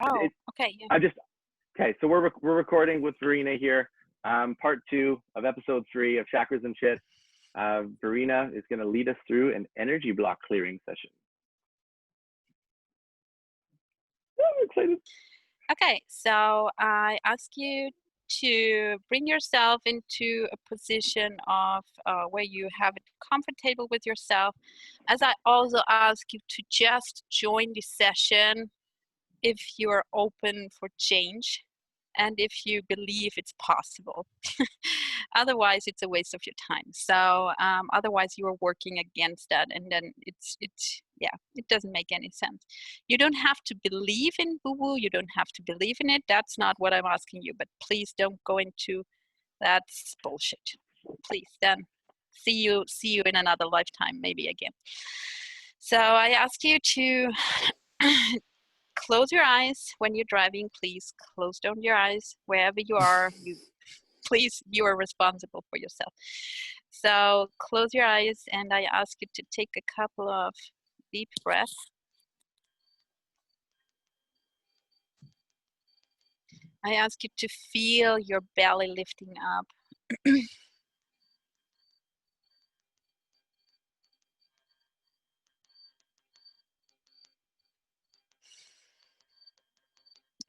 Oh, okay. Yeah. Okay, so we're recording with Verena here, part 2 of episode 3 of Chakras and Shit. Verena is going to lead us through an energy block clearing session. I'm excited. Okay, so I ask you to bring yourself into a position of where you have it comfortable with yourself, as I also ask you to just join the session if you are open for change and if you believe it's possible. Otherwise, it's a waste of your time. So otherwise, you are working against that, and then it doesn't make any sense. You don't have to believe in woo-woo. You don't have to believe in it. That's not what I'm asking you. But please don't go into that's bullshit. Please, then see you in another lifetime, maybe again. So I ask you to close your eyes when you're driving. Please close down your eyes wherever you are. You are responsible for yourself. So close your eyes, and I ask you to take a couple of deep breaths. I ask you to feel your belly lifting up.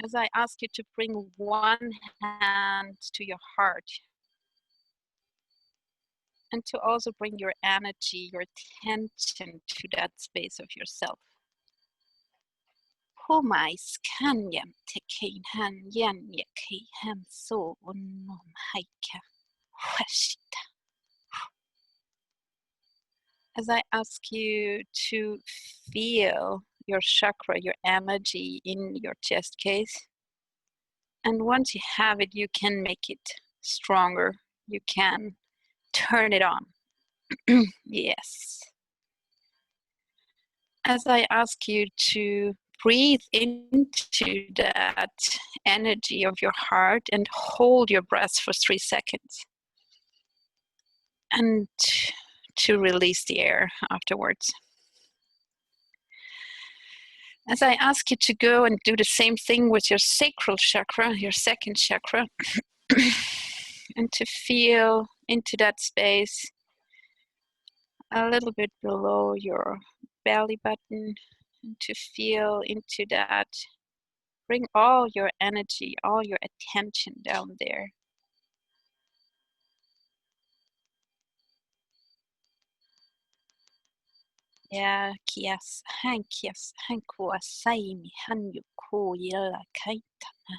As I ask you to bring one hand to your heart, and to also bring your energy, your attention to that space of yourself. Humais kanyam tekein han yan yake ham so unom haika washita. As I ask you to feel your chakra, your energy in your chest case. And once you have it, you can make it stronger. You can turn it on. Yes. As I ask you to breathe into that energy of your heart and hold your breath for 3 seconds. And to release the air afterwards. As I ask you to go and do the same thing with your sacral chakra, your second chakra, and to feel into that space a little bit below your belly button, and to feel into that. Bring all your energy, all your attention down there. Ja, kias, hankua saimi, hanyuku yela kaitana.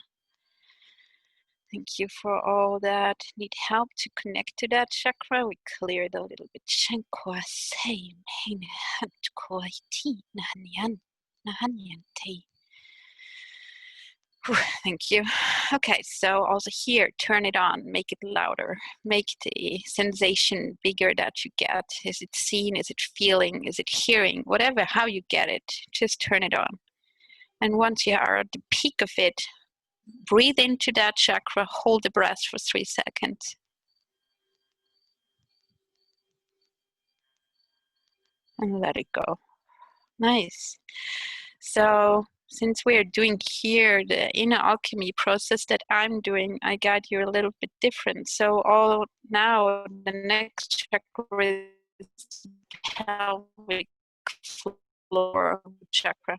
Thank you for all that need help to connect to that chakra. We cleared a little bit. Shankua saim, hine hantukua iti, nahanyan, nahanyante. Thank you. Okay, so also here, turn it on, make it louder, make the sensation bigger that you get. Is it seen? Is it feeling? Is it hearing? Whatever, how you get it, just turn it on. And once you are at the peak of it, breathe into that chakra, hold the breath for 3 seconds. And let it go. Nice. So, since we are doing here the inner alchemy process that I'm doing, I got you a little bit different. So now the next chakra is pelvic floor chakra.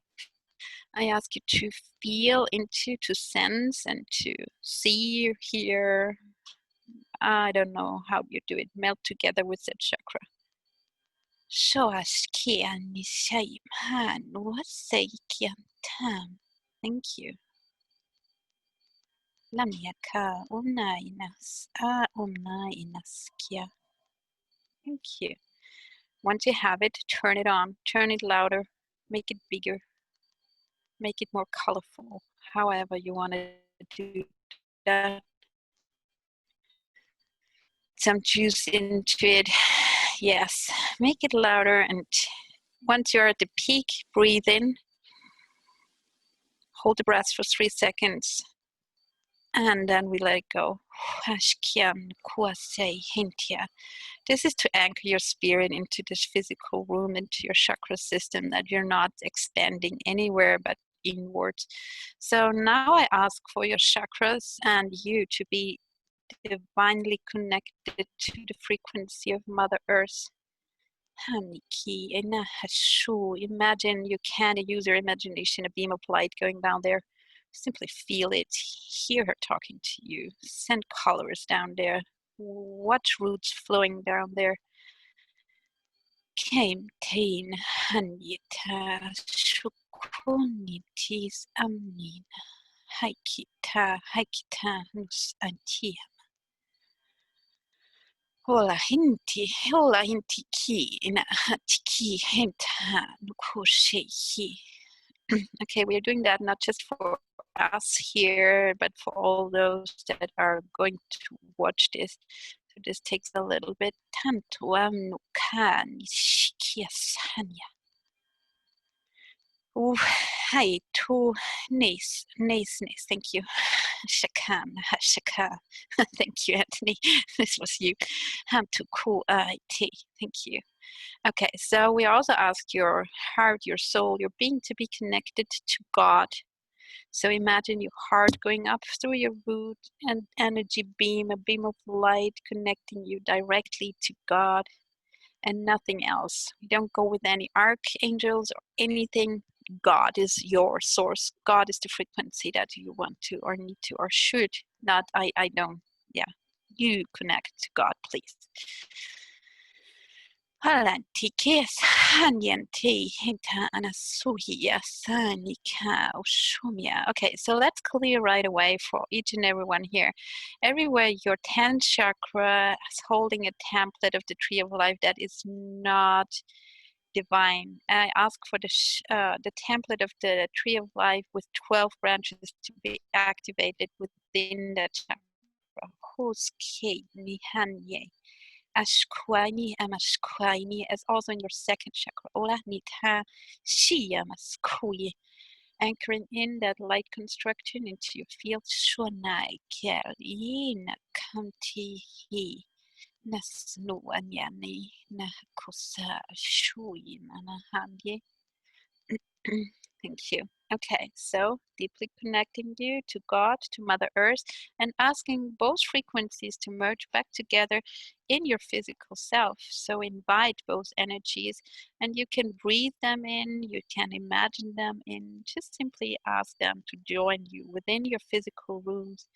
I ask you to feel into, to sense, and to see, hear. I don't know how you do it. Melt together with that chakra. Thank you. Thank you. Once you have it, turn it on, turn it louder, make it bigger, make it more colorful, however you want to do that. Some juice into it. Yes, make it louder, and once you're at the peak, breathe in. Hold the breath for 3 seconds, and then we let it go. This is to anchor your spirit into this physical room, into your chakra system, that you're not expanding anywhere, but inwards. So now I ask for your chakras and you to be divinely connected to the frequency of Mother Earth. Imagine you can use your imagination, a beam of light going down there. Simply feel it, hear her talking to you, send colors down there, watch roots flowing down there. Came tain hanyita shukunitis amnin haikita nus antia. Hola hinti ki ina tiki henta nukushehi. Okay, we are doing that not just for us here, but for all those that are going to watch this. So this takes a little bit. Tantuam nukan shikiasanya. Hi to nice. Thank you. Shaka. Thank you, Anthony. This was you. Ham to cool tea. Thank you. Okay, so we also ask your heart, your soul, your being to be connected to God. So imagine your heart going up through your root and energy beam, a beam of light connecting you directly to God and nothing else. We don't go with any archangels or anything. God is your source. God is the frequency that you want to or need to or should. Not I don't. Yeah. You connect to God, please. Okay, so let's clear right away for each and everyone here. Everywhere your 10th chakra is holding a template of the tree of life that is not divine. I ask for the template of the tree of life with 12 branches to be activated within that chakra. Ashkwani Amashkwani is also in your second chakra. Ola Nita Shia Maskui. Anchoring in that light construction into your field. Shonai Kerina Kamti Hi Nasnu Anyani Nakusa Shuin Anahandi. Thank you. Okay, so deeply connecting you to God, to Mother Earth, and asking both frequencies to merge back together in your physical self. So invite both energies, and you can breathe them in, you can imagine them in, just simply ask them to join you within your physical rooms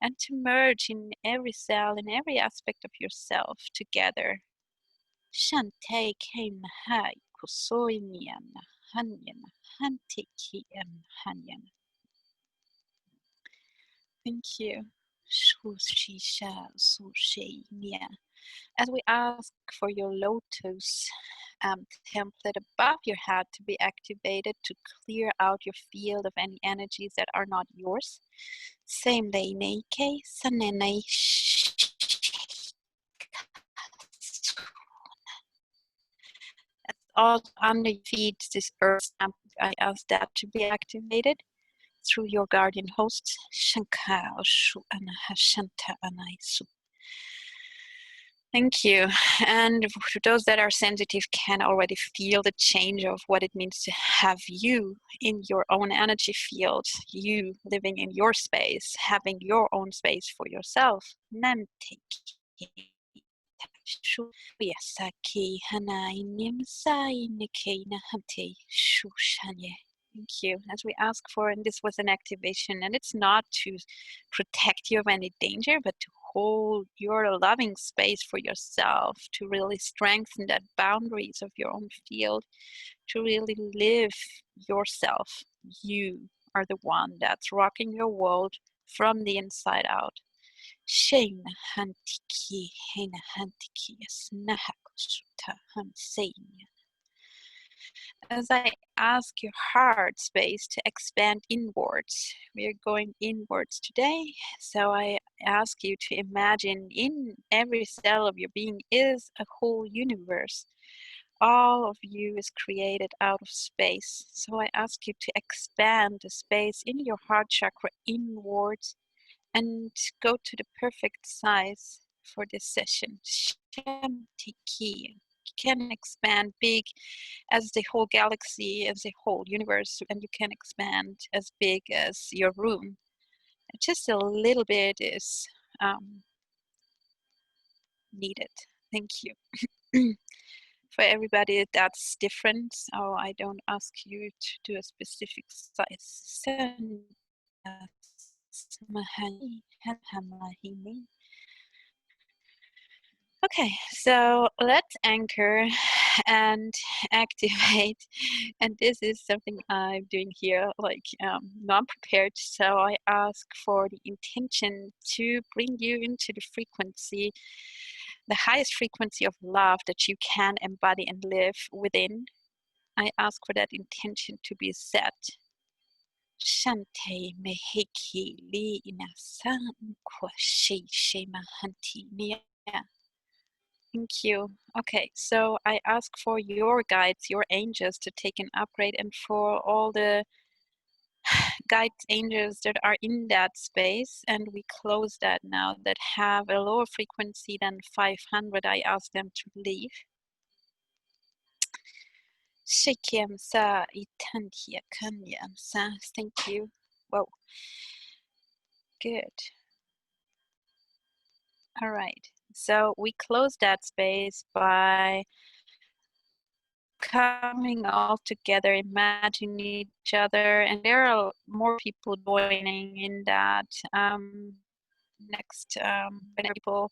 and to merge in every cell, in every aspect of yourself together. Shante came high, kusoinian, hanyan. Thank you. As we ask for your lotus template above your head to be activated to clear out your field of any energies that are not yours. Same day, Neike, Sanene, all under your feet, this earth stamp, I ask that to be activated through your guardian hosts. Thank you. And to those that are sensitive can already feel the change of what it means to have you in your own energy field, you living in your space, having your own space for yourself. Thank you. As we ask for, and this was an activation, and it's not to protect you of any danger, but to hold your loving space for yourself, to really strengthen that boundaries of your own field, to really live yourself. You are the one that's rocking your world from the inside out. Shane hantiki hena hantiki snahakusuta hamsein. As I ask your heart space to expand inwards, we are going inwards today. So I ask you to imagine in every cell of your being is a whole universe. All of you is created out of space. So I ask you to expand the space in your heart chakra inwards and go to the perfect size for this session. Shantiki. can expand big as the whole galaxy, as the whole universe, and you can expand as big as your room. Just a little bit is needed. Thank you. For everybody, that's different. So I don't ask you to do a specific size. Okay, so let's anchor and activate. And this is something I'm doing here, like non-prepared. So I ask for the intention to bring you into the frequency, the highest frequency of love that you can embody and live within. I ask for that intention to be set. Shante meheki li inasan kwa she mahanti nia. Thank you. Okay, so I ask for your guides, your angels to take an upgrade, and for all the guides, angels that are in that space, and we close that now, that have a lower frequency than 500, I ask them to leave. Shekiem sa itantia kanyam sa. Thank you. Whoa. Good. All right. So we close that space by coming all together, imagining each other, and there are more people joining in that. Next, when people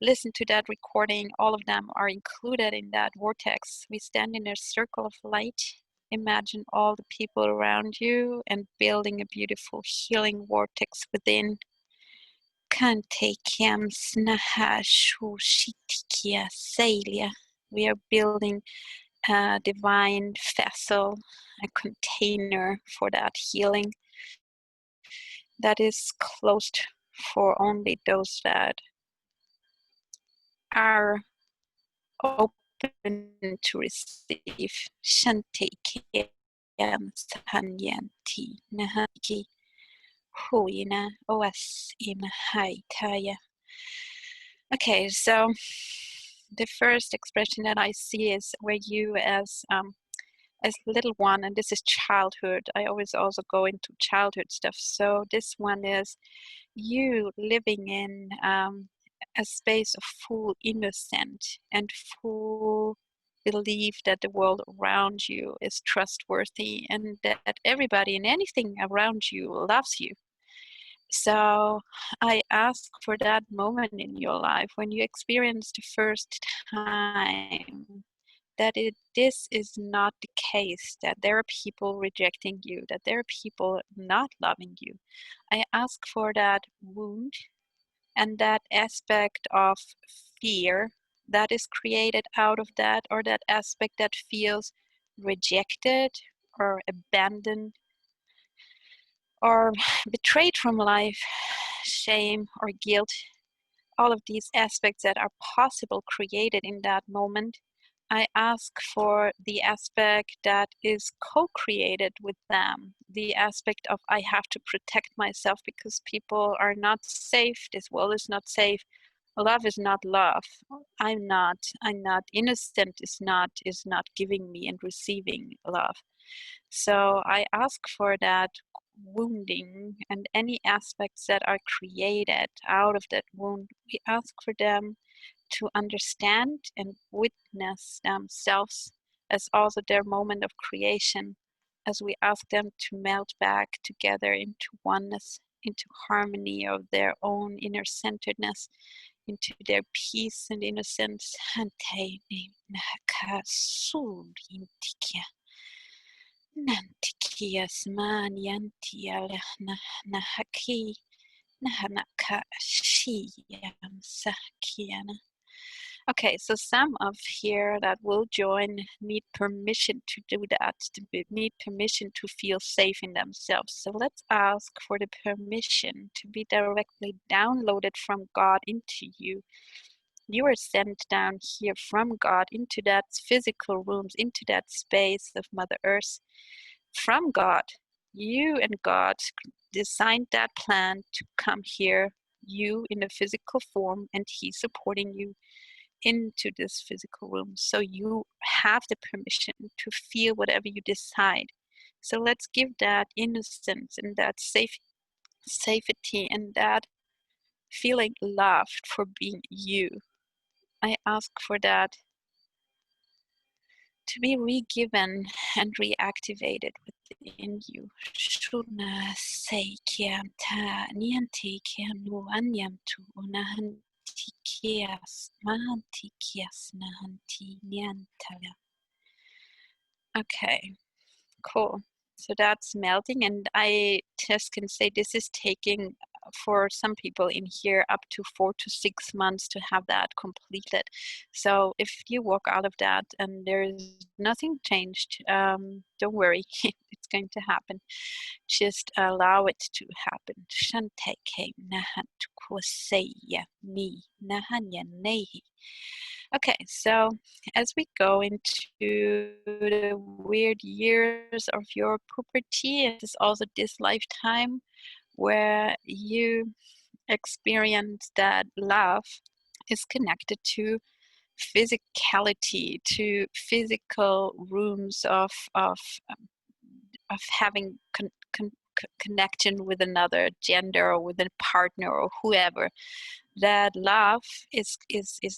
listen to that recording, all of them are included in that vortex. We stand in a circle of light. Imagine all the people around you and building a beautiful healing vortex within. Kante kiam snaha shushitikia sailia. We are building a divine vessel, a container for that healing that is closed for only those that are open to receive. Shante kiam sanyanti nahaki huina oas imhaitaya. Okay, so the first expression that I see is where you as little one, and this is childhood. I always also go into childhood stuff. So this one is you living in a space of full innocent and full belief that the world around you is trustworthy and that everybody and anything around you loves you. So I ask for that moment in your life when you experience the first time that this is not the case, that there are people rejecting you, that there are people not loving you. I ask for that wound and that aspect of fear that is created out of that, or that aspect that feels rejected or abandoned or betrayed from life, shame or guilt, all of these aspects that are possible created in that moment. I ask for the aspect that is co-created with them, the aspect of I have to protect myself because people are not safe, this world is not safe, love is not love, I'm not innocent, is not giving me and receiving love. So I ask for that wounding and any aspects that are created out of that wound, we ask for them to understand and witness themselves as also their moment of creation, as we ask them to melt back together into oneness, into harmony of their own inner centeredness, into their peace and innocence. Okay, so some of here that will join need permission to do that, need permission to feel safe in themselves. So let's ask for the permission to be directly downloaded from God into you. You are sent down here from God into that physical rooms, into that space of Mother Earth. From God, you and God designed that plan to come here, you in a physical form, and He supporting you into this physical room. So you have the permission to feel whatever you decide. So let's give that innocence and that safety and that feeling loved for being you. I ask for that to be re-given and reactivated within you. Shuna seikiam ta niantikiam nu anyam tu unahantikias mahantikias nahanti niantala. Okay, cool. So that's melting, and I just can say this is taking for some people in here up to 4 to 6 months to have that completed. So if you walk out of that and there's nothing changed, don't worry, it's going to happen. Just allow it to happen. Shanteke nahan tukoseya ni nahanya nehi. Okay, so as we go into the weird years of your puberty, it is also this lifetime where you experience that love is connected to physicality, to physical rooms of having connection with another gender or with a partner or whoever. That love is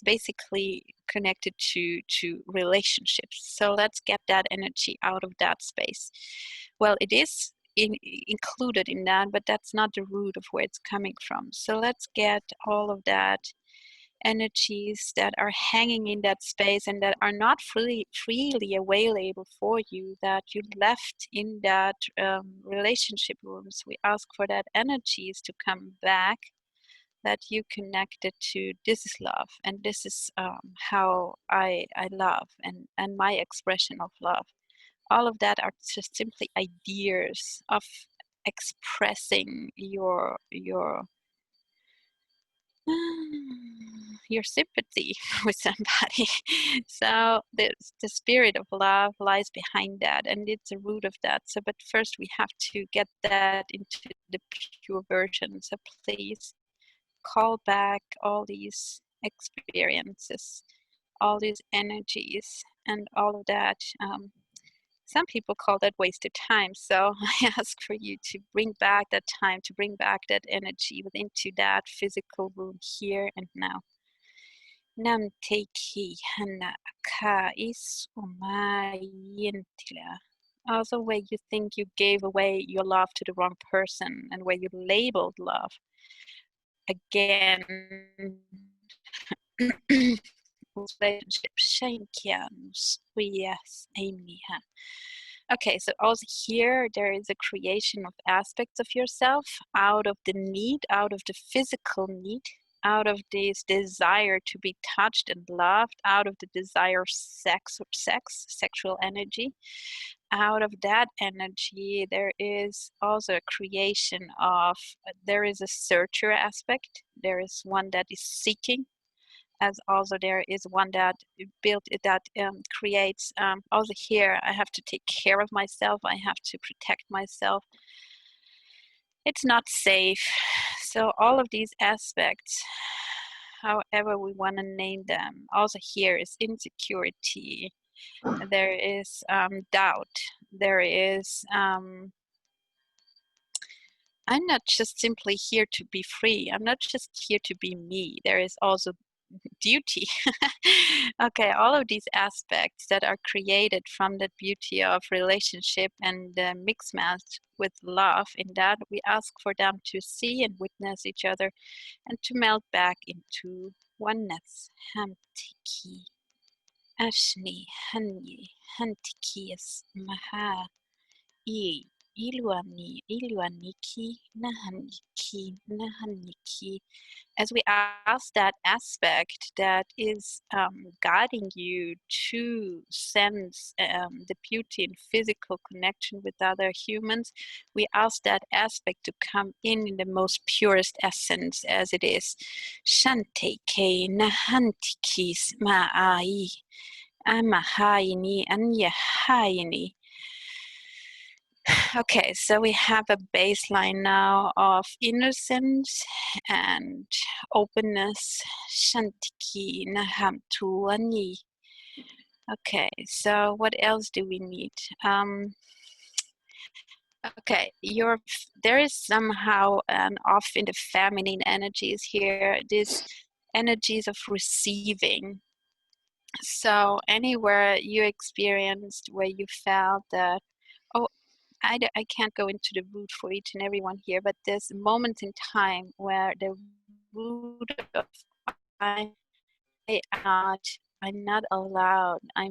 basically connected to relationships. So let's get that energy out of that space. Well, it is included in that, but that's not the root of where it's coming from. So let's get all of that energies that are hanging in that space and that are not freely available for you, that you left in that relationship rooms. We ask for that energies to come back, that you connected to this is love, and this is how I love, and my expression of love. All of that are just simply ideas of expressing your sympathy with somebody. So the spirit of love lies behind that, and it's the root of that. So but first we have to get that into the pure version. So please call back all these experiences, all these energies, and all of that. Some people call that wasted time. So I ask for you to bring back that time, to bring back that energy into that physical room here and now. Nam teiki hana ka is umayintila. Also, where you think you gave away your love to the wrong person and where you labeled love. Again, relationship shankians yes amiha. Okay, so also here there is a creation of aspects of yourself out of the need, out of the physical need, out of this desire to be touched and loved, out of the desire of sexual energy. Out of that energy, there is also a creation of, there is a searcher aspect. There is one that is seeking, as also there is one that creates, also here I have to take care of myself, I have to protect myself, it's not safe. So all of these aspects, however we want to name them, also here is insecurity, there is doubt, there is I'm not just simply here to be free, I'm not just here to be me, there is also duty. Okay, all of these aspects that are created from the beauty of relationship and mix match with love, in that we ask for them to see and witness each other and to melt back into oneness. Hamtiki ashni hanyi hantikis maha I iluaniki nahaniki. As we ask that aspect that is guiding you to sense the beauty in physical connection with other humans, we ask that aspect to come in the most purest essence as it is. Shante ke nahantikis ma'ai amahaini anyahaini. Okay, so we have a baseline now of innocence and openness. Shantiki naham tuani. Okay, so what else do we need? Okay, there is somehow an off in the feminine energies here. These energies of receiving. So anywhere you experienced where you felt that, oh, I can't go into the root for each and every one here, but there's a moment in time where the root of I I'm not allowed, I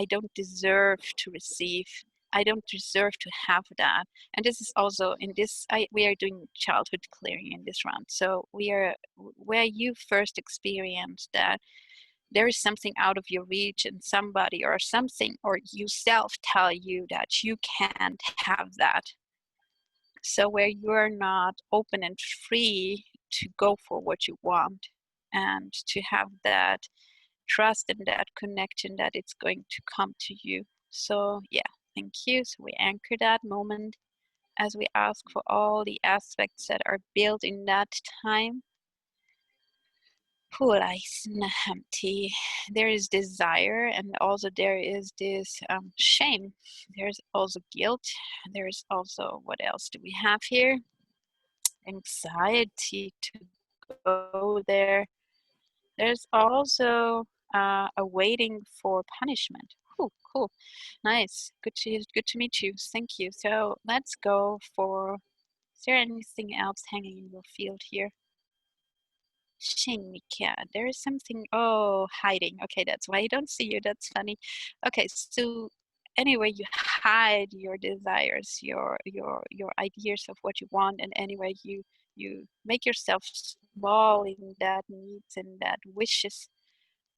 don't deserve to receive. I don't deserve to have that. And this is also in this, we are doing childhood clearing in this round. So we are where you first experienced that there is something out of your reach and somebody or something or you self tell you that you can't have that. So where you're not open and free to go for what you want and to have that trust and that connection that it's going to come to you. So yeah, thank you. So we anchor that moment as we ask for all the aspects that are built in that time. There is desire and also there is this shame. There's also guilt. There's also, what else do we have here? Anxiety to go there. There's also a waiting for punishment. Cool, nice. Good to meet you. Thank you. So let's go for. Is there anything else hanging in your field here? Shinika. There is something. Oh, hiding. Okay, that's why I don't see you. That's funny. Okay, so anyway, you hide your desires, your ideas of what you want, and anyway, you make yourself small in that needs and that wishes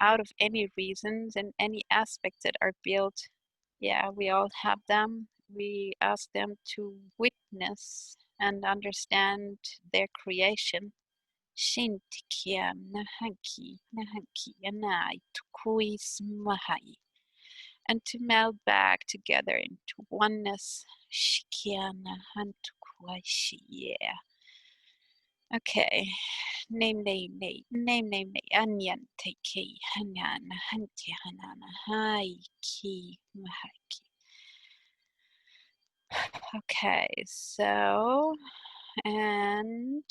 out of any reasons and any aspects that are built. Yeah, we all have them. We ask them to witness and understand their creation. Shintikia nahanki yanai tukui smahai. And to meld back together into oneness. Shikia nahantukuai shi. Yeah. Okay. Name anyan teki hanan hanti hanana hai ki mahaki. Okay, so and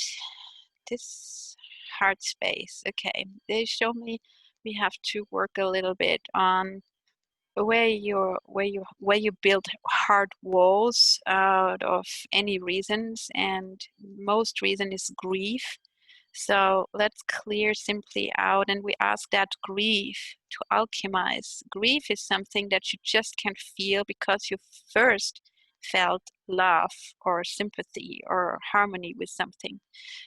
this heart space. Okay, they show me we have to work a little bit on where you build hard walls out of any reasons, and most reason is grief. So let's clear simply out and we ask that grief to alchemize. Grief is something that you just can't feel because you first felt love or sympathy or harmony with something.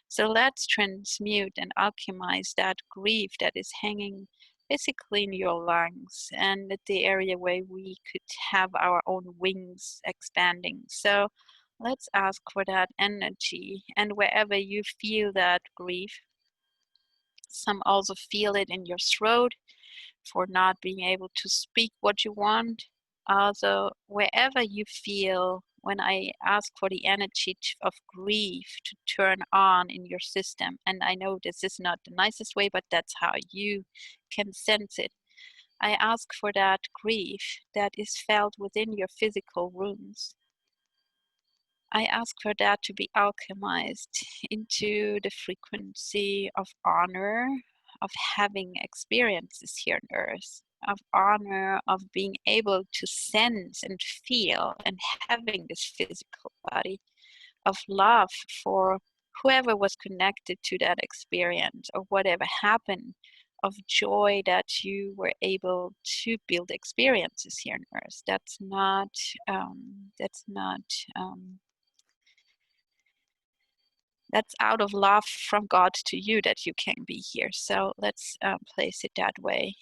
So let's transmute and alchemize that grief that is hanging basically in your lungs and at the area where we could have our own wings expanding. So let's ask for that energy. And wherever you feel that grief, some also feel it in your throat for not being able to speak what you want. Also, wherever you feel, when I ask for the energy of grief to turn on in your system, and I know this is not the nicest way, but that's how you can sense it. I ask for that grief that is felt within your physical rooms. I ask for that to be alchemized into the frequency of honor, of having experiences here on earth, of honor, of being able to sense and feel and having this physical body, of love for whoever was connected to that experience or whatever happened, of joy that you were able to build experiences here on earth. That's out of love from God to you that you can be here. So let's place it that way.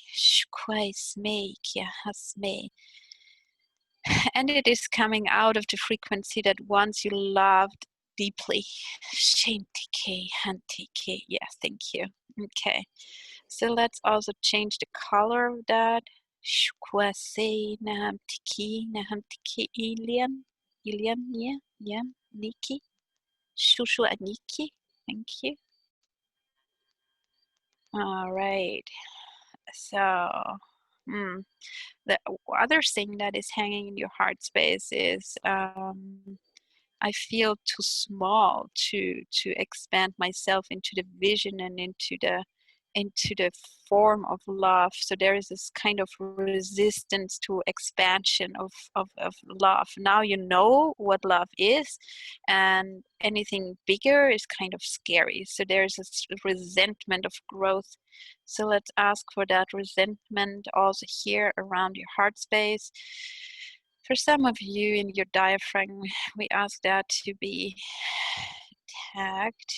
And it is coming out of the frequency that once you loved deeply. Yeah, thank you. Okay. So let's also change the color of that. Ilian, Yan, Niki, Shushu Aniki. Thank you. All right. So, the other thing that is hanging in your heart space is I feel too small to expand myself into the vision and into the form of love. So there is this kind of resistance to expansion of love. Now you know what love is, and anything bigger is kind of scary. So there's this resentment of growth. So let's ask for that resentment also here around your heart space. For some of you in your diaphragm, we ask that to be tagged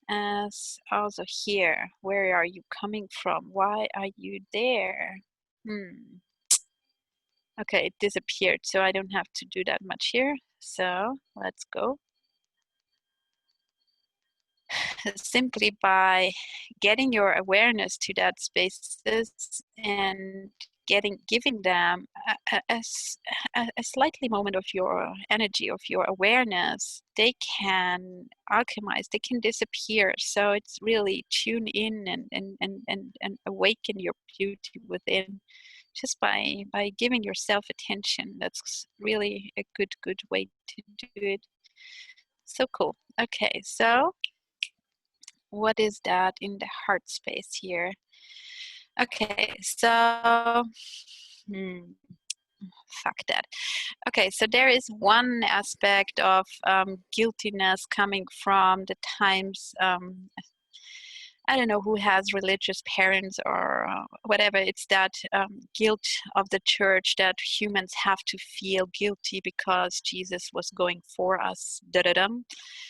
as also here. Where are you coming from? Why are you there? Okay, it disappeared, so I don't have to do that much here. So let's go. Simply by getting your awareness to that spaces and giving them a slightly moment of your energy, of your awareness, they can alchemize, they can disappear. So it's really tune in and awaken your beauty within just by giving yourself attention. That's really a good way to do it. So cool. Okay, so what is that in the heart space here? Okay, so fuck that. Okay, so there is one aspect of guiltiness coming from the times. I don't know who has religious parents or whatever. It's that guilt of the church that humans have to feel guilty because Jesus was going for us. Da-da-dum.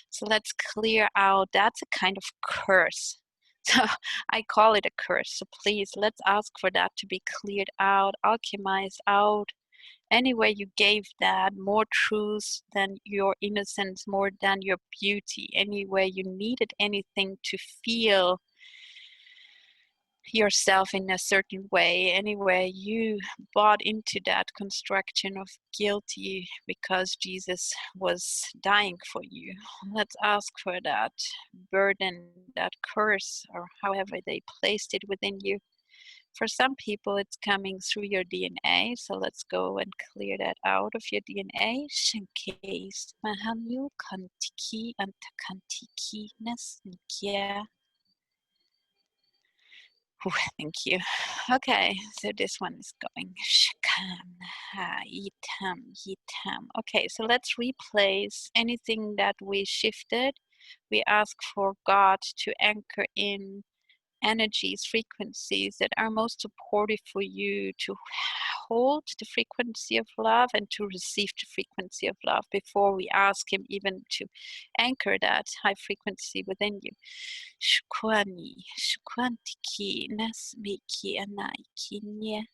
So let's clear out. That's a kind of curse. So I call it a curse. So please, let's ask for that to be cleared out, alchemized out. Anyway, you gave that more truth than your innocence, more than your beauty. Anyway, you needed anything to feel yourself in a certain way. Anyway, you bought into that construction of guilty because Jesus was dying for you. Let's ask for that burden, that curse, or however they placed it within you. For some people, it's coming through your DNA, so let's go and clear that out of your DNA. Shankes mahanyu kantiki antakantiki nasnikya. Thank you. Okay, so this one is going. Okay, so let's replace anything that we shifted. We ask for God to anchor in energies, frequencies that are most supportive for you to hold the frequency of love and to receive the frequency of love before we ask Him even to anchor that high frequency within you. Shukwani, shukwantiki, nasmiki, anaiki, nye,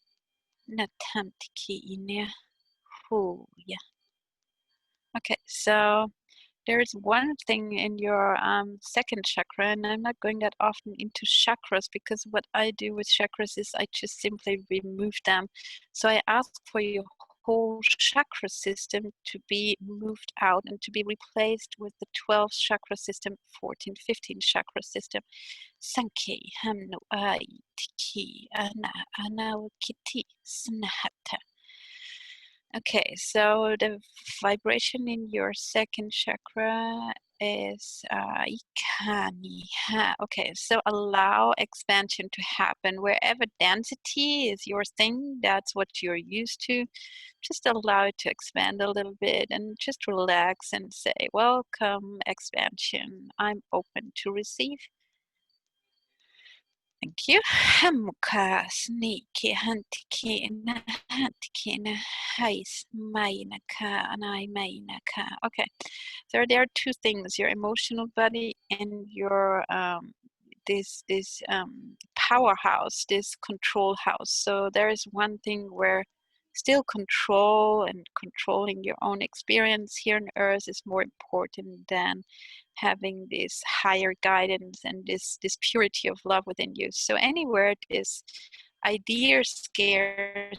natantiki, ine, huya. Okay, so there is one thing in your second chakra, and I'm not going that often into chakras because what I do with chakras is I just simply remove them. So I ask for your whole chakra system to be moved out and to be replaced with the 12th chakra system, 14, 15 chakra system. Sankei, hamno, ai, tiki, ana, kiti, snahata. Okay, so the vibration in your second chakra is ikani. Okay, so allow expansion to happen wherever density is your thing. That's what you're used to. Just allow it to expand a little bit and just relax and say, welcome expansion. I'm open to receive. Thank you. Hamuka sniki hantiki na hantiki na hais mainaka anai mainaka. Okay, so there are two things: your emotional body and your this powerhouse, this control house. So there is one thing where still control and controlling your own experience here on earth is more important than having this higher guidance and this purity of love within you. So anywhere this idea scares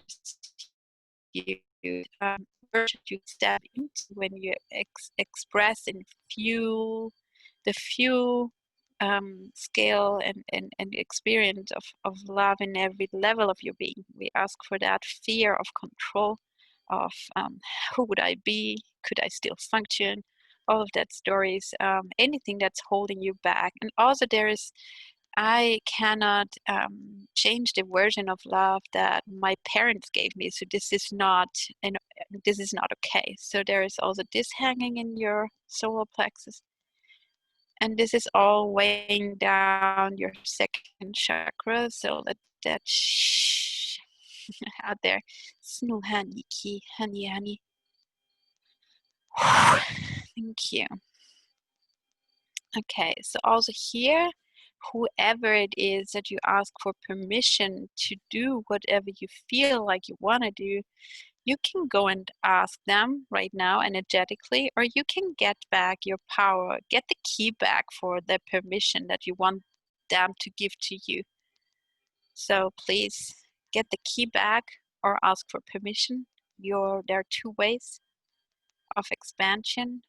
you, version you step into when you express and fuel the few scale and experience of love in every level of your being. We ask for that fear of control, of who would I be? Could I still function? All of that stories, anything that's holding you back. And also I cannot change the version of love that my parents gave me. So this is not okay. So there is also this hanging in your solar plexus. And this is all weighing down your second chakra. So let that shh out there. Snoo honey key, honey. Thank you. Okay, so also here, whoever it is that you ask for permission to do whatever you feel like you want to do, you can go and ask them right now energetically, or you can get back your power, get the key back for the permission that you want them to give to you. So please get the key back or ask for permission. There are two ways of expansion.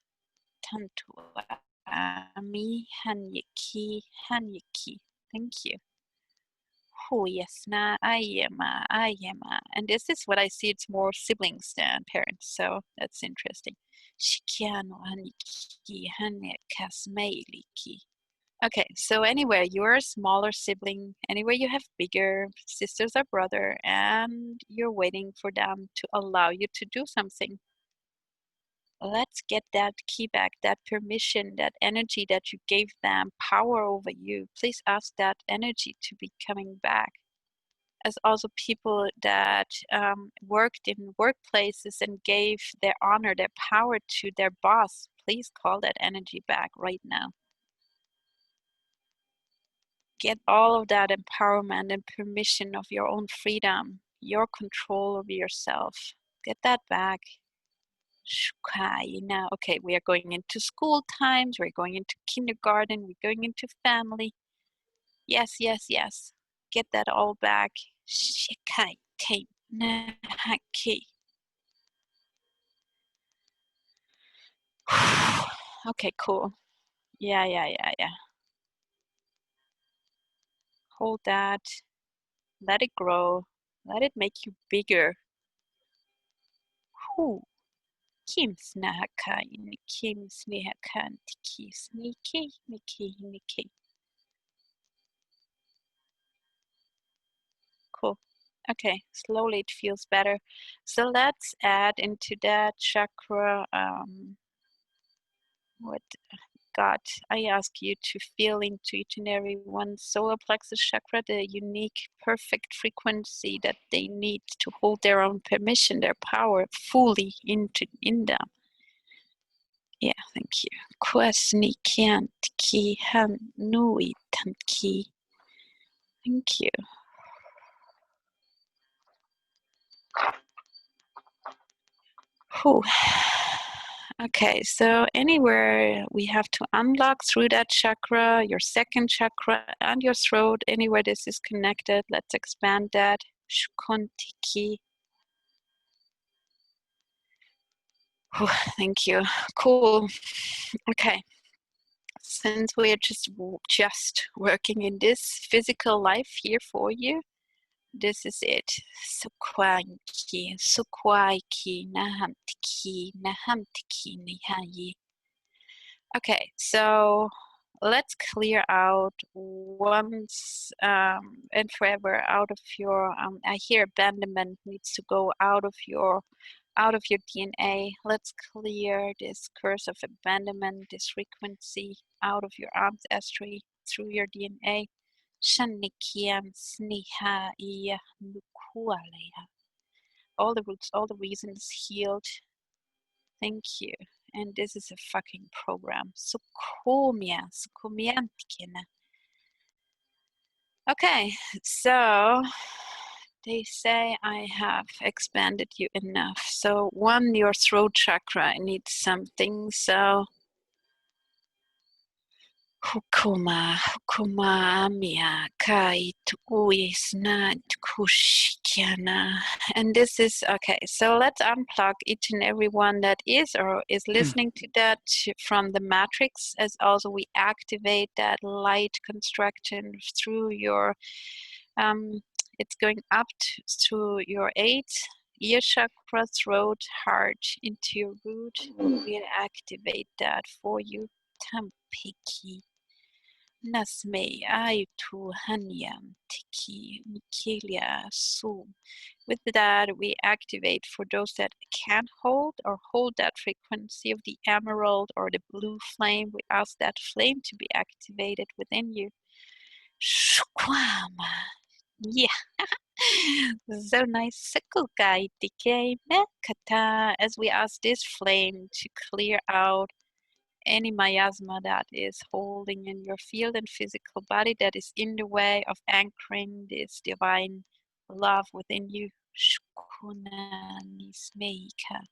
Tantuami hanyaki. Thank you. Oh yes, na ayema. And this is what I see. It's more siblings than parents, so that's interesting. Shikiano haniki hanekasmeiliki. Okay, so anywhere you're a smaller sibling, anywhere you have bigger sisters or brother, and you're waiting for them to allow you to do something. Let's get that key back, that permission, that energy that you gave them power over you. Please ask that energy to be coming back. As also people that worked in workplaces and gave their honor, their power to their boss, please call that energy back right now. Get all of that empowerment and permission of your own freedom, your control over yourself. Get that back. Now, okay, we are going into school times, we're going into kindergarten, we're going into family. Yes. Get that all back. Okay, cool. Yeah. Hold that. Let it grow. Let it make you bigger. Kim snahaka in Kim snehakan tiki sneaky Nikki. Cool. Okay, slowly it feels better. So let's add into that chakra what God, I ask you to feel into each and every one solar plexus chakra the unique, perfect frequency that they need to hold their own permission, their power fully in them. Yeah, thank you. Kwasni kiant ki han nui tanki. Thank you. Whew. Okay, so anywhere we have to unlock through that chakra, your second chakra and your throat, anywhere this is connected, let's expand that. Shkontiki. Thank you. Cool. Okay. Since we are just working in this physical life here for you, this is it. Sukwaiki, nahantiki, nihayi. Okay, so let's clear out once and forever out of your. I hear abandonment needs to go out of your DNA. Let's clear this curse of abandonment, this frequency out of your ancestry through your DNA. Shanikiam sniha iya nukualeha. All the roots, all the reasons healed. Thank you. And this is a fucking program. Sukumiantikina. Okay, so they say I have expanded you enough. So one, your throat chakra needs something. So Hukuma mia kait uisnat kushikiana. And this is okay. So let's unplug each and every one that is or is listening to that from the matrix, as also we activate that light construction through your it's going up through your 8 ear chakra, throat, heart, into your root. We'll activate that for you. Tampiki. Nasme Aitu Hanyam Tiki Mikelia Su. With that, we activate for those that can hold or hold that frequency of the emerald or the blue flame. We ask that flame to be activated within you. Shukwama. Yeah. So nice. Sakukai Dike Mekata. As we ask this flame to clear out any miasma that is holding in your field and physical body that is in the way of anchoring this divine love within you. Shukuna nismeika.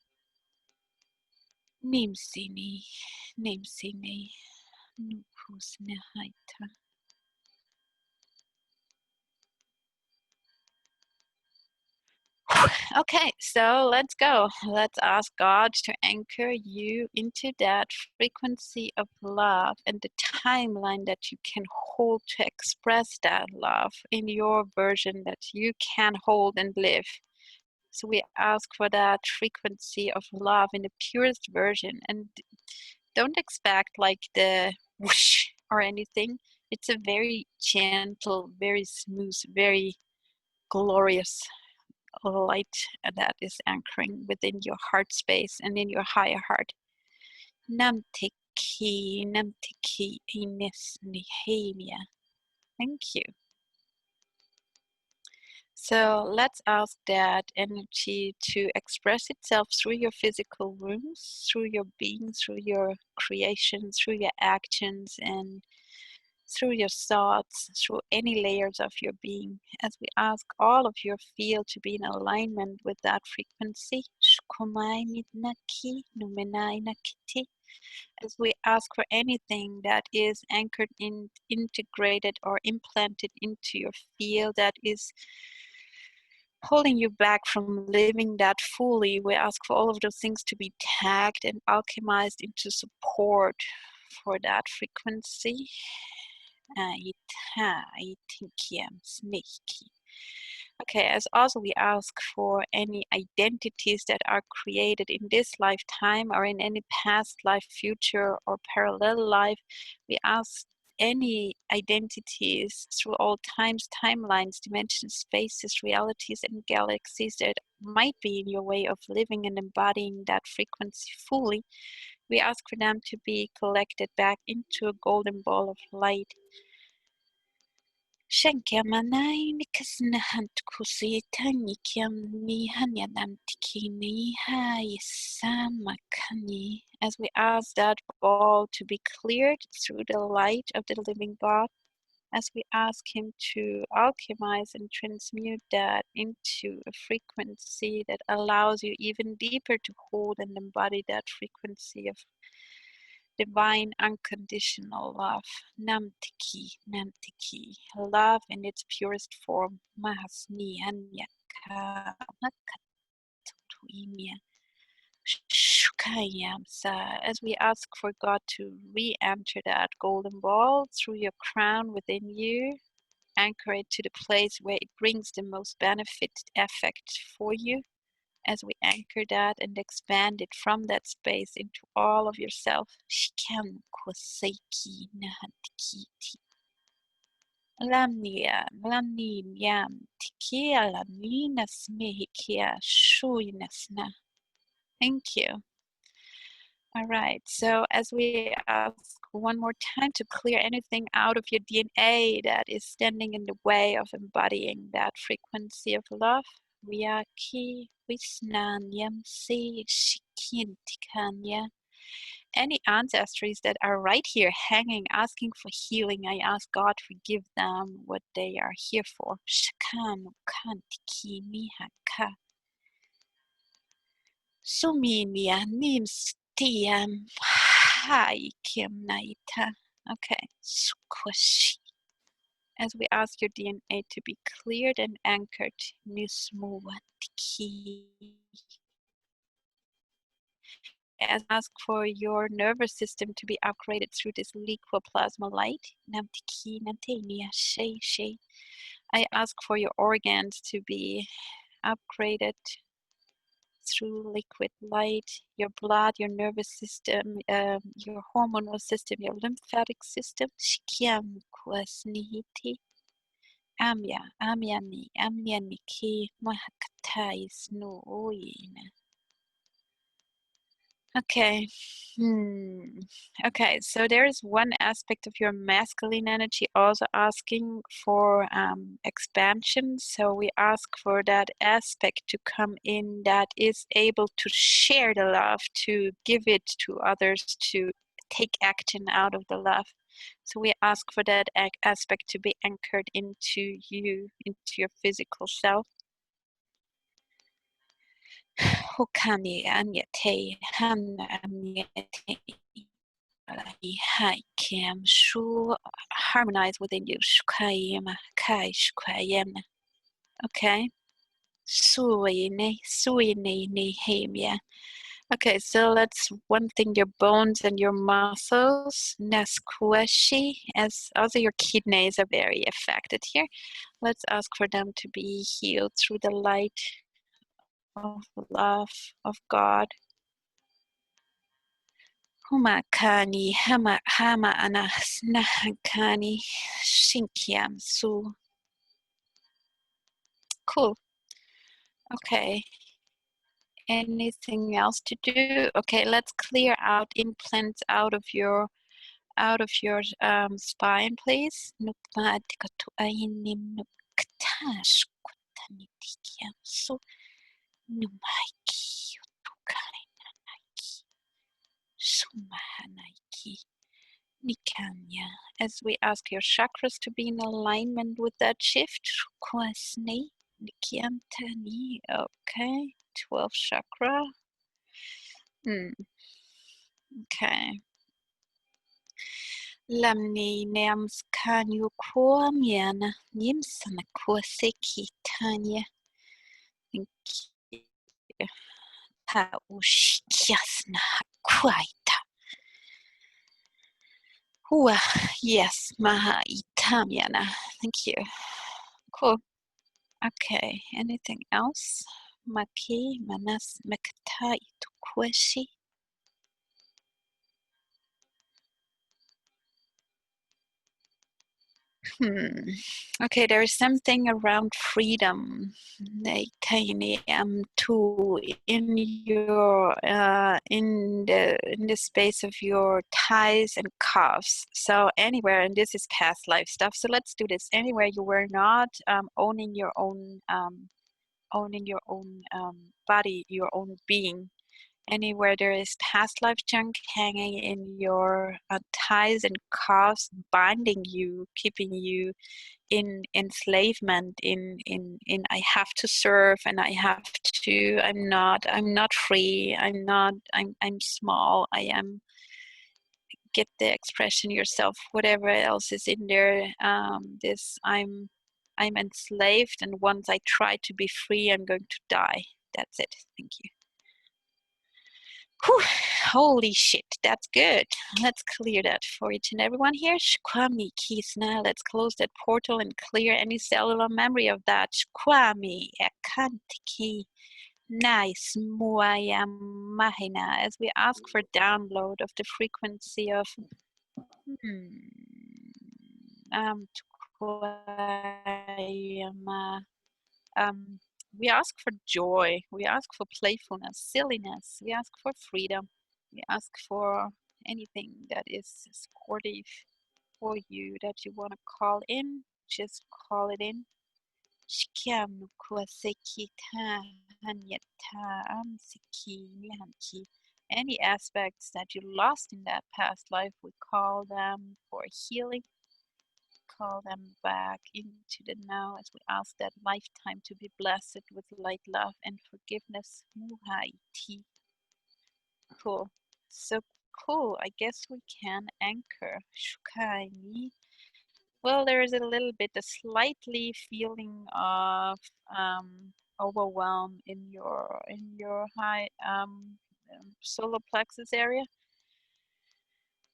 Nimsini. Nimsini. Nukusnehaita. Okay, so let's go. Let's ask God to anchor you into that frequency of love and the timeline that you can hold to express that love in your version that you can hold and live. So we ask for that frequency of love in the purest version, and don't expect like the whoosh or anything. It's a very gentle, very smooth, very glorious light that is anchoring within your heart space and in your higher heart. Namtiki, namtiki, ines nihemia. Thank you. So let's ask that energy to express itself through your physical rooms, through your being, through your creation, through your actions, and through your thoughts, through any layers of your being, as we ask all of your field to be in alignment with that frequency. As we ask for anything that is anchored in, integrated, or implanted into your field that is pulling you back from living that fully, we ask for all of those things to be tagged and alchemized into support for that frequency. Okay, as also we ask for any identities that are created in this lifetime or in any past life, future, or parallel life. We ask any identities through all times, timelines, dimensions, spaces, realities, and galaxies that might be in your way of living and embodying that frequency fully. We ask for them to be collected back into a golden ball of light. Shankamanai nikasnahant kusitanikiam ni hanyadam tikini hayisamakani. As we ask that ball to be cleared through the light of the living God, as we ask him to alchemize and transmute that into a frequency that allows you even deeper to hold and embody that frequency of divine unconditional love. Namtiki, Namtiki, love in its purest form. Mahasni Anyaka Makatuimia. Shukayamsa. As we ask for God to re-enter that golden ball through your crown within you, anchor it to the place where it brings the most benefit effect for you, as we anchor that and expand it from that space into all of yourself. Shikam koseiki nahantikiti. Lamnim yam tikia laminas mehikia shuinasna. Thank you. All right, so as we ask one more time to clear anything out of your DNA that is standing in the way of embodying that frequency of love, Vyaki Visnanyam Se Shikintikanya. Any ancestries that are right here hanging, asking for healing, I ask God to forgive them what they are here for. Shakanu Kantiki Mihaka. Suminia Nims Tiam Hai Kim Naita. Okay. Squishy. As we ask your DNA to be cleared and anchored. Nismuatiki. As we ask for your nervous system to be upgraded through this liquoplasma light. Namtiki nantenia shay shay. I ask for your organs to be upgraded through liquid light, your blood, your nervous system, your hormonal system, your lymphatic system. Shikiam kwasnihiti. Amyani ki mahakatai snu oyina. Okay. Okay, so there is one aspect of your masculine energy also asking for expansion. So we ask for that aspect to come in that is able to share the love, to give it to others, to take action out of the love. So we ask for that aspect to be anchored into you, into your physical self. Hokani anyate hanna anyate hai kam shu harmonize within you. Shukayema kai shukayema. Okay. Suine ne hemia. Okay, so let's one thing your bones and your muscles. Nasquashi, as also your kidneys are very affected here. Let's ask for them to be healed through the light of love of God. Humakani hama anasnahakani shinkiam su. Cool. Okay. Anything else to do? Okay, let's clear out implants out of your spine, please. Nukmatikatu ainim nuktash kutanitikiam su numaiki utukainanaiki sumahanaiki. Nikanya, as we ask your chakras to be in alignment with that shift. Kwasni, Nikyantani, okay, 12th chakra. Okay. Lamni neams kanyu kuamiana, nimsana kuaseki tanya. Thank you. Ta ushkiasna kwaita. Yes, Maha Itamiana. Thank you. Cool. Okay, anything else? Maki manas mekta itukweshi. Okay, there is something around freedom. Too in your in the space of your thighs and calves. So anywhere, and this is past life stuff. So let's do this. Anywhere you were not owning your own body, your own being. Anywhere there is past life junk hanging in your thighs and calves, binding you, keeping you in enslavement, in I have to serve and I have to, I'm not free, I'm small, I am, get the expression yourself, whatever else is in there, this I'm enslaved, and once I try to be free, I'm going to die. That's it. Thank you. Whew, holy shit, that's good. Let's clear that for each and everyone here. Shkwami kisna. Let's close that portal and clear any cellular memory of that. Shkwami akantiki. Nice muayamahina. As we ask for download of the frequency of we ask for joy, we ask for playfulness, silliness, we ask for freedom, we ask for anything that is supportive for you that you want to call in, just call it in. Any aspects that you lost in that past life, we call them for healing. Call them back into the now as we ask that lifetime to be blessed with light, love, and forgiveness. Muhaiti. Cool. So Cool. I guess we can anchor. Shukaini. Well, there is a little bit, a slightly feeling of overwhelm in your high solar plexus area.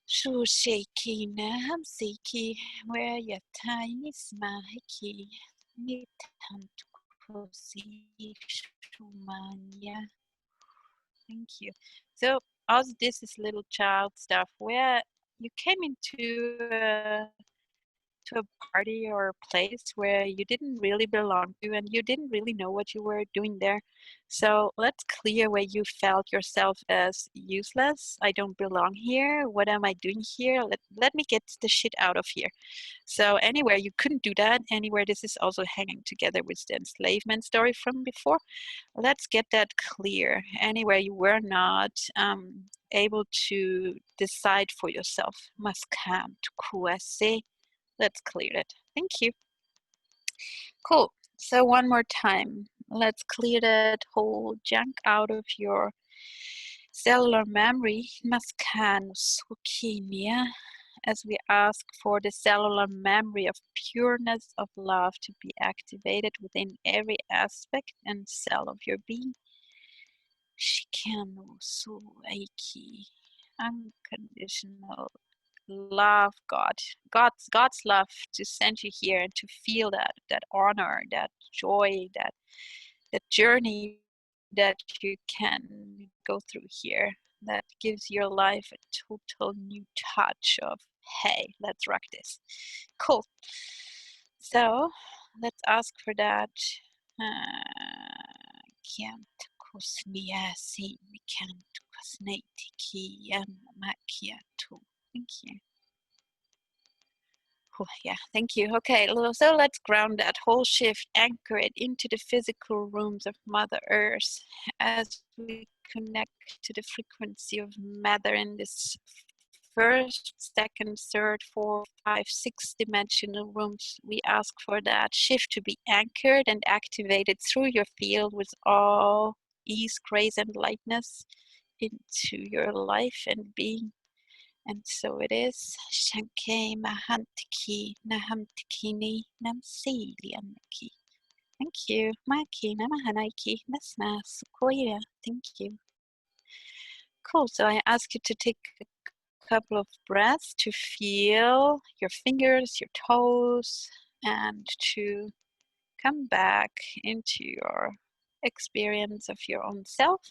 Shu shaky nam seiki where your tiny smahiki nitan kosi shumanya. Thank you. So also this is little child stuff where you came into to a party or a place where you didn't really belong to and you didn't really know what you were doing there. So let's clear where you felt yourself as useless. I don't belong here. What am I doing here? Let me get the shit out of here. So anywhere you couldn't do that, anywhere this is also hanging together with the enslavement story from before. Let's get that clear. Anywhere you were not able to decide for yourself. Maskan to kuase. Let's clear it. Thank you. Cool. So one more time. Let's clear that whole junk out of your cellular memory. Maskan sukimia. As we ask for the cellular memory of pureness of love to be activated within every aspect and cell of your being. Shikano su aiki. Unconditional love, God's love to send you here and to feel that honor, that joy, that journey that you can go through here, that gives your life a total new touch of, hey, let's rock this. Cool. So let's ask for that. Can't kosnia si we can't kosnatiki and makiatu. Thank you. Oh, yeah, thank you. Okay, so let's ground that whole shift, anchor it into the physical rooms of Mother Earth as we connect to the frequency of Mother in this first, second, third, fourth, five, six dimensional rooms. We ask for that shift to be anchored and activated through your field with all ease, grace, and lightness into your life and being. And so it is. Shanke mahantiki nahamtikini namsilianaki. Thank you. Maki namahanaiki nasna sukoya. Thank you. Cool. So I ask you to take a couple of breaths to feel your fingers, your toes, and to come back into your experience of your own self.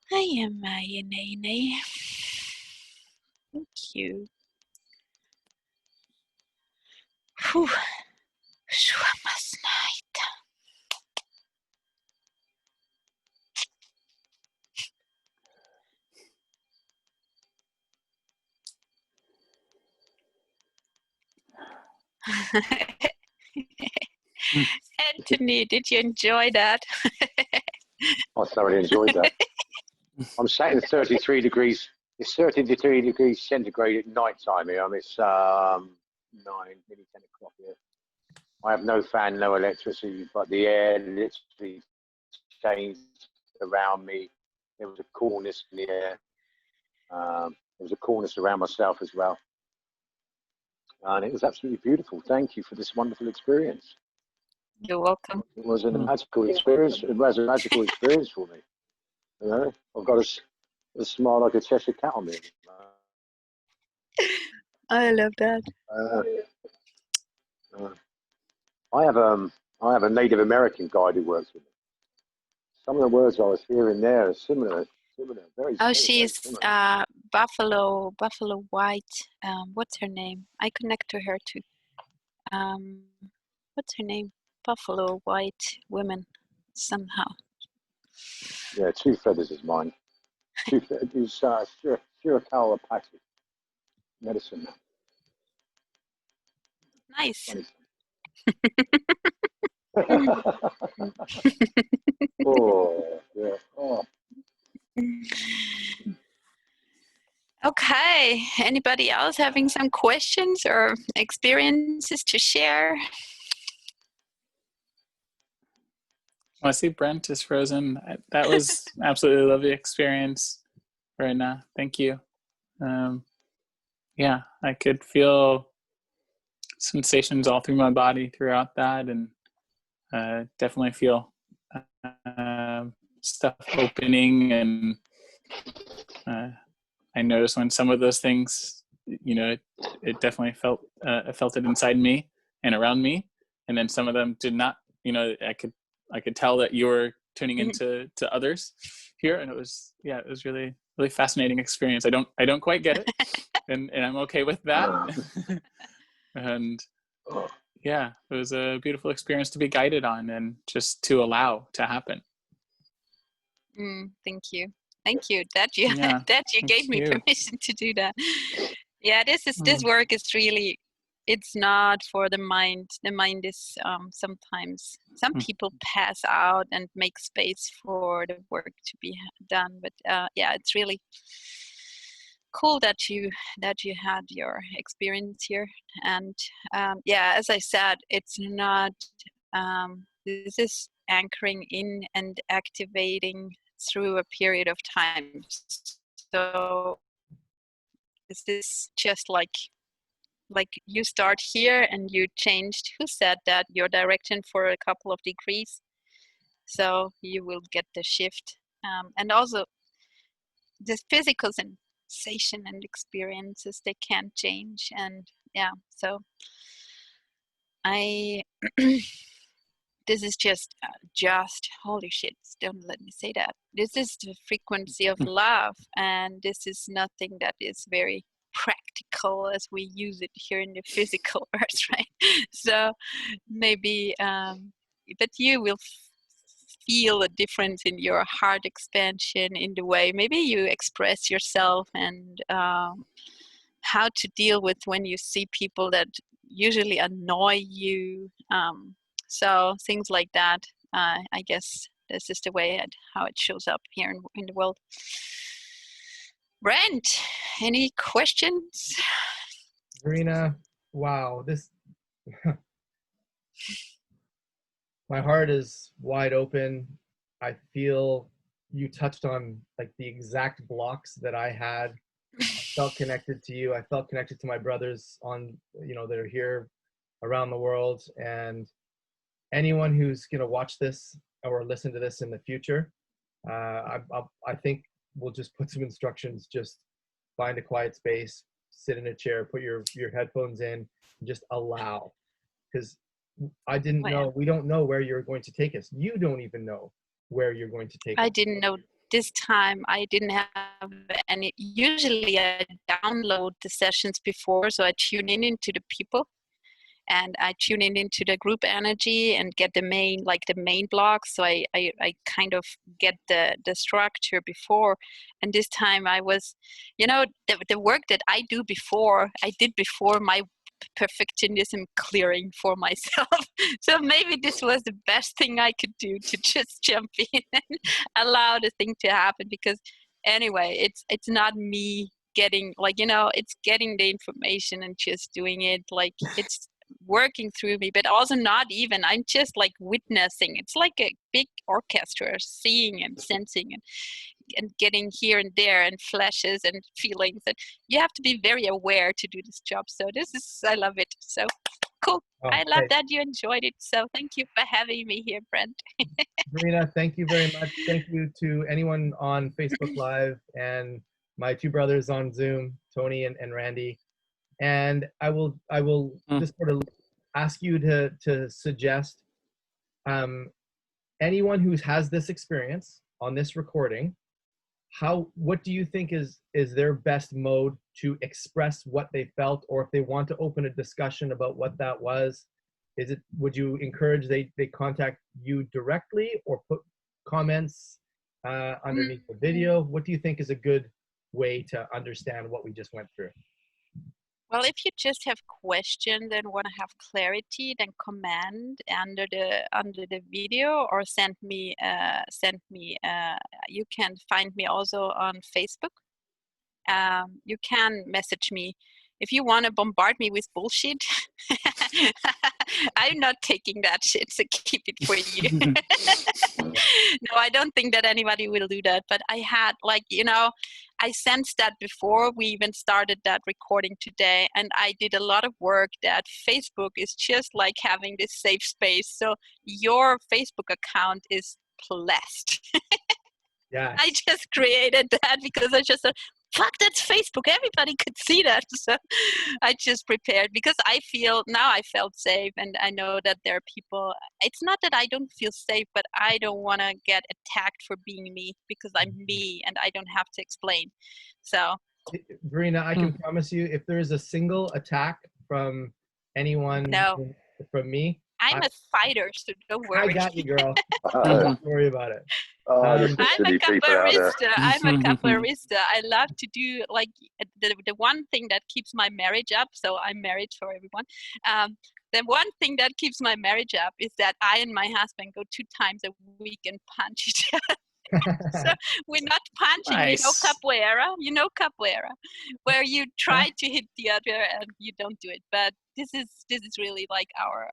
I am my inane. Thank you. Whew. Anthony, did you enjoy that? I thoroughly enjoyed that. I'm sat in 33 degrees. It's 33 degrees centigrade at night time here. It's 9, nearly 10 o'clock here. I have no fan, no electricity, but the air literally changed around me. There was a coolness in the air. There was a coolness around myself as well. And it was absolutely beautiful. Thank you for this wonderful experience. You're welcome. It was a magical experience. It was a magical experience for me. You know, I've got a smile like a Cheshire cat on me. I love that. I have a Native American guide who works with me. Some of the words I was hearing there are similar, very similar. Oh, she's Buffalo White. What's her name? I connect to her too. What's her name? Buffalo White women somehow. Yeah, Two Feathers is mine. Two Feathers, Shirakawapati medicine. Nice. Oh, yeah. Oh. Okay. Anybody else having some questions or experiences to share? I see Brent is frozen. That was absolutely lovely experience. Verena. Thank you. Yeah, I could feel sensations all through my body throughout that, and definitely feel stuff opening. And I noticed when some of those things, it definitely felt I felt it inside me and around me, and then some of them did not. I could tell that you were tuning into to others here, and it was really really fascinating experience. I don't quite get it, and I'm okay with that. And yeah, it was a beautiful experience to be guided on and just to allow to happen. Thank you that you gave me permission to do that. Yeah, this work is really, it's not for the mind. The mind is sometimes, some people pass out and make space for the work to be done, but yeah, it's really cool that you had your experience here. And yeah, as I said, it's not this is anchoring in and activating through a period of time. So this is just like you start here and you changed, who said that, your direction for a couple of degrees, so you will get the shift. And also the physical sensation and experiences, they can change. And yeah, so I this is just holy shit, don't let me say that. This is the frequency of love, and this is nothing that is very practical as we use it here in the physical earth, right? So maybe but you will feel a difference in your heart expansion, in the way maybe you express yourself, and how to deal with when you see people that usually annoy you. So things like that. I guess this is the way how it shows up here in the world. Brent, any questions? Verena, wow, this my heart is wide open. I feel you touched on like the exact blocks that I had. I felt connected to you. I felt connected to my brothers on, that are here around the world, and anyone who's going to watch this or listen to this in the future, I think we'll just put some instructions. Just find a quiet space, sit in a chair, put your headphones in, and just allow. Because I didn't know, we don't know where you're going to take us. You don't even know where you're going to take us. I didn't know this time. I didn't have any. Usually I download the sessions before, so I tune in into the people, and I tune in into the group energy and get the main blocks. So I kind of get the structure before. And this time I was, the work that I did before my perfectionism clearing for myself. So maybe this was the best thing I could do, to just jump in and allow the thing to happen. Because anyway, it's not me getting it's getting the information and just doing it, it's working through me, but also not even, I'm just witnessing. It's like a big orchestra, seeing and sensing and getting here and there and flashes and feelings, and you have to be very aware to do this job. So I love it. So cool. I love that you enjoyed it. So thank you for having me here, Brent. Verena, thank you very much. Thank you to anyone on Facebook Live and my two brothers on Zoom, Tony and Randy. And I will just sort of ask you to suggest anyone who has this experience on this recording, what do you think is their best mode to express what they felt, or if they want to open a discussion about what that was? Would you encourage they contact you directly, or put comments underneath the video? What do you think is a good way to understand what we just went through? Well, if you just have questions and want to have clarity, then comment under the video, or send me. You can find me also on Facebook. You can message me if you want to bombard me with bullshit. I'm not taking that shit, so keep it for you. No, I don't think that anybody will do that. But I had I sensed that before we even started that recording today, and I did a lot of work that Facebook is just like having this safe space. So your Facebook account is blessed. Yeah. I just created that because I just thought, fuck, that's Facebook. Everybody could see that. So I just prepared because I felt safe, and I know that there are people. It's not that I don't feel safe, but I don't want to get attacked for being me because I'm me and I don't have to explain. So, Verena, I can promise you, if there is a single attack from anyone, no, from me, I'm a fighter, so don't worry. I got you, girl. Don't worry about it. There's some I'm a silly people out there. capoeirista. I love to do like the one thing that keeps my marriage up. So I'm married for everyone. The one thing that keeps my marriage up is that I and my husband go 2 times a week and punch each other. So we're not punching, Nice. you know capoeira, where you try to hit the other and you don't do it. But this is really like our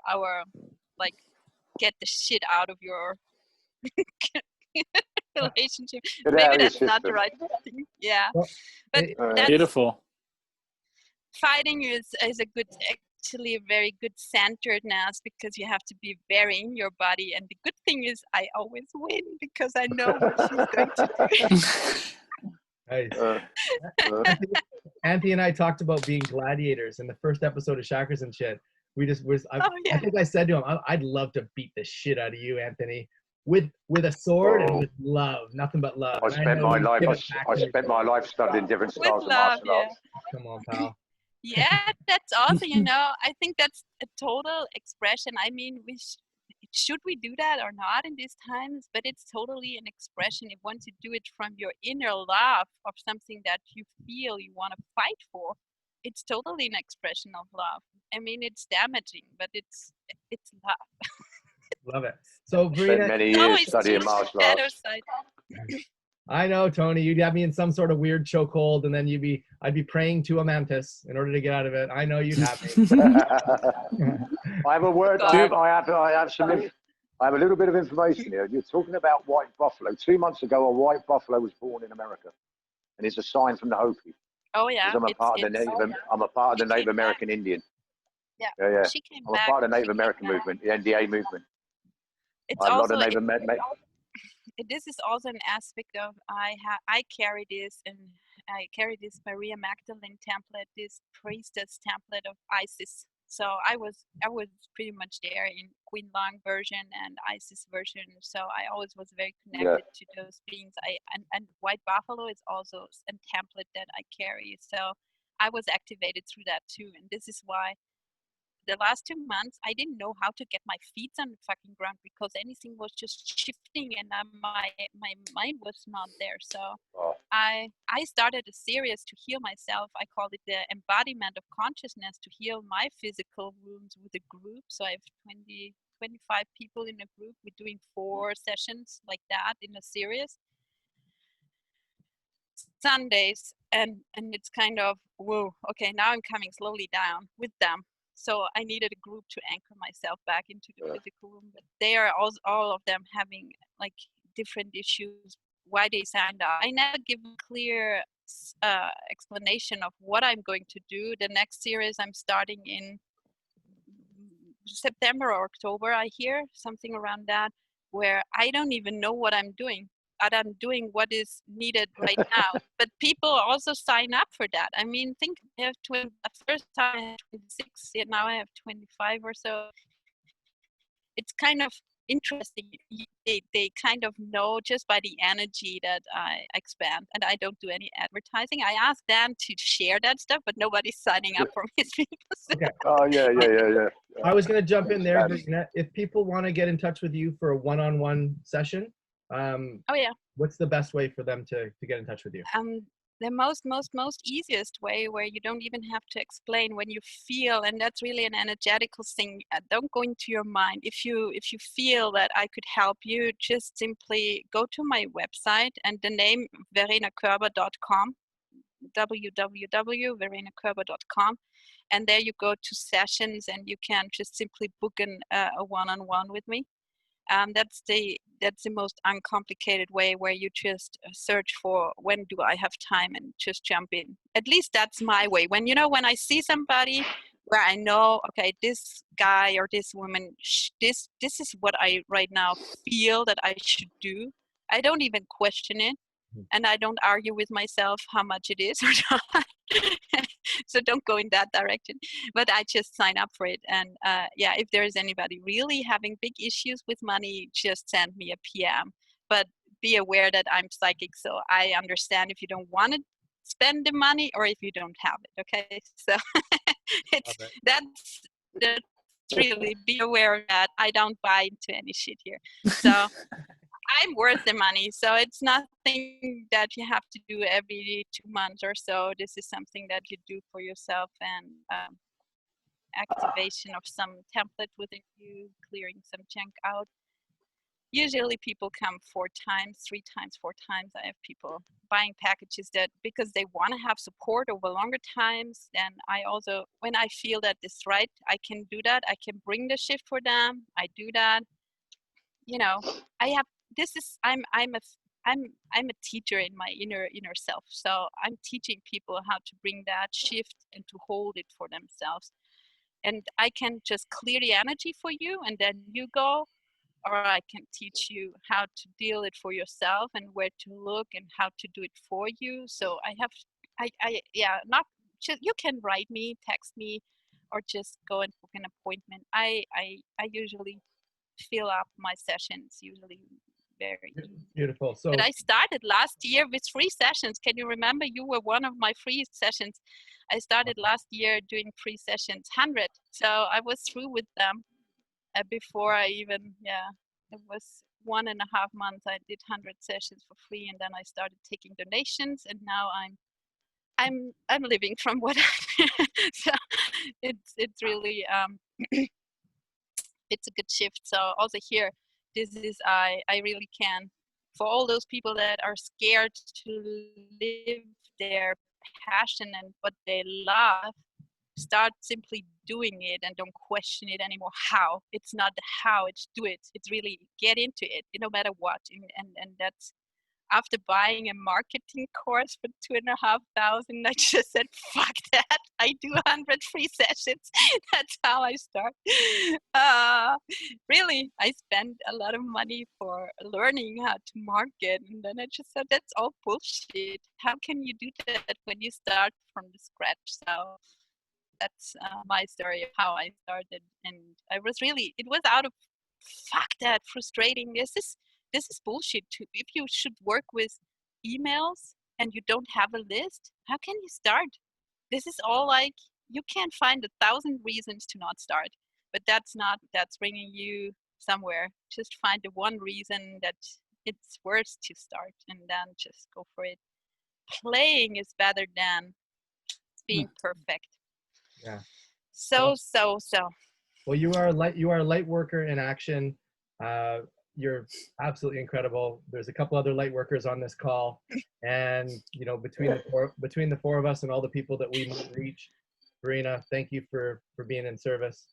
like get the shit out of your relationship. Get out Maybe of your that's not the system. right thing. Yeah, Well, but that's Beautiful. fighting is actually a very good centeredness because you have to be very in your body. And the good thing is I always win because I know what she's going to do. Nice. Anthony and I talked about being gladiators in the first episode of Shakras and shit. I think I said to him, I'd love to beat the shit out of you, Anthony, with a sword and with love, nothing but love. I spent my life studying different styles of martial arts. Come on, pal. Yeah, that's awesome. I think that's a total expression. I mean, should we do that or not in these times? But it's totally an expression. If once you do it from your inner love of something that you feel you want to fight for, it's totally an expression of love. I mean, it's damaging, but it's love. Love it. So, Verena, Spent many years studying martial arts. I know, Tony, you'd have me in some sort of weird chokehold, and then I'd be praying to a mantis in order to get out of it. I know you'd have me. I have a word. I have a little bit of information here. You're talking about white buffalo. 2 months ago, a white buffalo was born in America, and it's a sign from the Hopi. Oh yeah, I'm a part of the Native American Indian. Yeah. She came I'm a part of the Native American movement, the NDA movement. It's I'm also not a Native American. this is also an aspect of I carry this, and I carry this Maria Magdalene template, this priestess template of Isis. So I was pretty much there in Queen Long version and Isis version. So I always was very connected to those beings. And White Buffalo is also a template that I carry. So I was activated through that too. And this is why the last 2 months, I didn't know how to get my feet on the fucking ground because anything was just shifting and my mind was not there. So I started a series to heal myself. I called it the embodiment of consciousness to heal my physical wounds with a group. So I have 25 people in a group. We're doing 4 sessions like that in a series. Sundays, and it's kind of, whoa, okay, now I'm coming slowly down with them. So I needed a group to anchor myself back into the physical room. But they are all of them having like different issues, why they signed up. I never give a clear explanation of what I'm going to do. The next series I'm starting in September or October, I hear something around that, where I don't even know what I'm doing. I'm doing what is needed right now. But people also sign up for that. I mean, think I have the first time I had 26, yet now I have 25 or so. It's kind of interesting. They kind of know just by the energy that I expand, and I don't do any advertising. I asked Dan to share that stuff, but nobody's signing up for me. Okay. Oh yeah. I was going to jump in there. If people want to get in touch with you for a one-on-one session, what's the best way for them to get in touch with you? The most easiest way, where you don't even have to explain, when you feel, and that's really an energetical thing. Don't go into your mind. If you feel that I could help you, just simply go to my website, and the name verenakörber.com, www.verenakörber.com, and there you go to sessions, and you can just simply book a one-on-one with me. That's the that's the most uncomplicated way, where you just search for when do I have time and just jump in. At least that's my way. When when I see somebody where I know, okay, this guy or this woman, this is what I right now feel that I should do. I don't even question it, and I don't argue with myself how much it is or not. So don't go in that direction. But I just sign up for it. And if there is anybody really having big issues with money, just send me a PM. But be aware that I'm psychic, so I understand if you don't want to spend the money or if you don't have it. Okay, so that's really, be aware of that. I don't buy into any shit here. So I'm worth the money, so it's nothing that you have to do every 2 months or so. This is something that you do for yourself, and activation of some template within you, clearing some junk out. Usually people come 4 times, 3 times, 4 times. I have people buying packages that because they want to have support over longer times. And I also, when I feel that it's right, I can do that. I can bring the shift for them. I do that. I have, this is, I'm a teacher in my inner self. So I'm teaching people how to bring that shift and to hold it for themselves. And I can just clear the energy for you, and then you go, or I can teach you how to deal it for yourself and where to look and how to do it for you. So not just, you can write me, text me, or just go and book an appointment. I usually fill up my sessions usually very easy. Beautiful. So, but I started last year with free sessions. Can you remember? You were one of my free sessions. I started last year doing free sessions, 100. So I was through with them before I even, it was 1.5 months. I did 100 sessions for free, and then I started taking donations, and now I'm living from what so it's really it's a good shift. So also here, this is I really can, for all those people that are scared to live their passion and what they love, start simply doing it and don't question it anymore. How? It's not the how, it's do it. It's really get into it, no matter what. And that's, after buying a marketing course for $2,500, I just said, fuck that. I do 100 free sessions. That's how I start. Really, I spend a lot of money for learning how to market. And then I just said, that's all bullshit. How can you do that when you start from the scratch? So that's my story of how I started. And I was really, it was out of, fuck that, frustrating. This is bullshit too. If you should work with emails and you don't have a list, how can you start? This is all like, you can't find 1,000 reasons to not start, but that's bringing you somewhere. Just find the one reason that it's worth to start, and then just go for it. Playing is better than being perfect. Yeah. So. Well, you are a light worker in action. You're absolutely incredible. There's a couple other light workers on this call, and between the four of us and all the people that we might reach, Verena, thank you for being in service.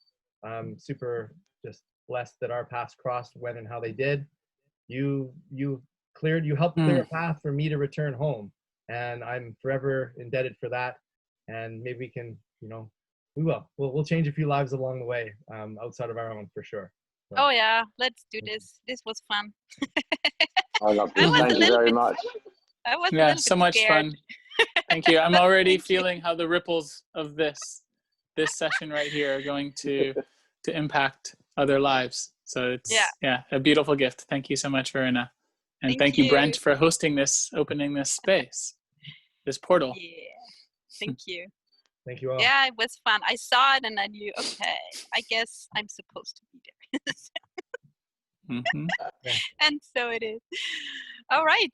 Super just blessed that our paths crossed when and how they did. You helped clear a path for me to return home, and I'm forever indebted for that. And maybe we can, we'll change a few lives along the way, outside of our own, for sure. So. Oh yeah, let's do this. This was fun. I love this. Thank you very much. I was Yeah, so much scared. fun. Thank you. I'm already feeling how the ripples of this session right here are going to impact other lives. So it's a beautiful gift. Thank you so much, Verena. And thank you, Brent, for hosting this, opening this space, this portal. Yeah, thank you. Thank you all. Yeah, it was fun. I saw it and I knew, okay, I guess I'm supposed to be there. Mm-hmm. And so it is. All right.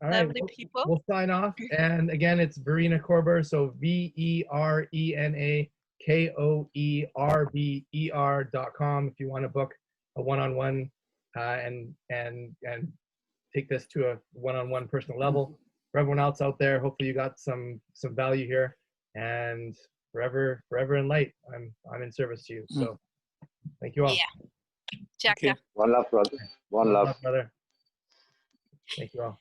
All right. Lovely people. We'll sign off. And again, it's Verena Korber. So VerenaKoerber.com if you want to book a one-on-one and take this to a one-on-one personal level. For everyone else out there, hopefully you got some value here. And forever in light, I'm in service to you. So thank you all. Yeah. Chakra. you. One love, brother. One love. Brother. Thank you all.